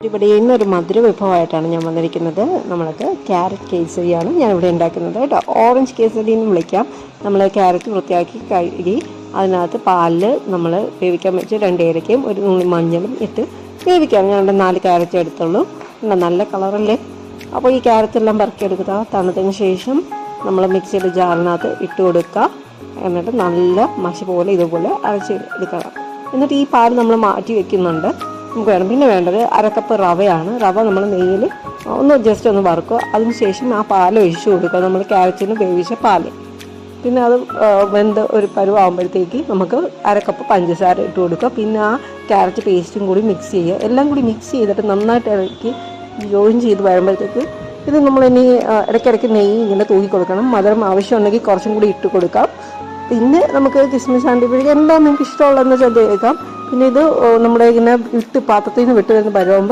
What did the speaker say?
ഇവിടെ ഇന്നൊരു മധുര വിഭവമായിട്ടാണ് ഞാൻ വന്നിരിക്കുന്നത്. നമ്മൾക്ക് ക്യാരറ്റ് കേസരിയാണ് ഞാനിവിടെ ഉണ്ടാക്കുന്നത് കേട്ടോ. ഓറഞ്ച് കേസരി എന്ന് വിളിക്കാം. നമ്മൾ ക്യാരറ്റ് വൃത്തിയാക്കി കഴുകി അതിനകത്ത് പാലിൽ നമ്മൾ വേവിക്കാൻ വെച്ച് 2 ഏലക്കയും ഒരു നുള്ളി മഞ്ഞളും ഇട്ട് വേവിക്കാം. ഞാൻ 4 ക്യാരറ്റ് എടുത്തുള്ളൂ. നല്ല കളറല്ലേ. അപ്പോൾ ഈ ക്യാരറ്റ് എല്ലാം പറക്കിയെടുക്കുക. തണുത്തതിന് ശേഷം നമ്മൾ മിക്സിയുടെ ജാറിനകത്ത് ഇട്ട് കൊടുക്കുക. എന്നിട്ട് നല്ല മഷി പോലെ ഇതുപോലെ അരച്ചെടുക്കണം. എന്നിട്ട് ഈ പാൽ നമ്മൾ മാറ്റി വെക്കുന്നുണ്ട്. നമുക്ക് വേണം. പിന്നെ വേണ്ടത് 1/2 കപ്പ് റവയാണ്. റവ നമ്മൾ നെയ്യിൽ ജസ്റ്റ് ഒന്ന് വറുക്കുക. അതിനുശേഷം ആ പാൽ ഒഴിച്ചു കൊടുക്കുക. നമ്മൾ ക്യാരറ്റിന് വേവിച്ച പാൽ. പിന്നെ അത് വെന്ത് ഒരു പരുവാകുമ്പോഴത്തേക്ക് നമുക്ക് 1/2 കപ്പ് പഞ്ചസാര ഇട്ട് കൊടുക്കുക. പിന്നെ ആ ക്യാരറ്റ് പേസ്റ്റും കൂടി മിക്സ് ചെയ്യുക. എല്ലാം കൂടി മിക്സ് ചെയ്തിട്ട് നന്നായിട്ട് ഇറക്കി ജോയിൻ ചെയ്ത് വരുമ്പോഴത്തേക്ക് ഇത് നമ്മളിനി ഇടയ്ക്കിടയ്ക്ക് നെയ്യ് ഇങ്ങനെ തൂക്കി കൊടുക്കണം. മധുരം ആവശ്യമുണ്ടെങ്കിൽ കുറച്ചും കൂടി ഇട്ട് കൊടുക്കാം. പിന്നെ നമുക്ക് കിസ്മിസ് അണ്ടിപ്പരിപ്പ് എല്ലാം നിങ്ങൾക്ക് ഇഷ്ടമുള്ളതെന്ന് ചേർക്കാം. പിന്നെ ഇത് നമ്മുടെ ഇങ്ങനെ പാത്രത്തിൽ നിന്ന് വിട്ട് വരുന്ന പരുവാകുമ്പോൾ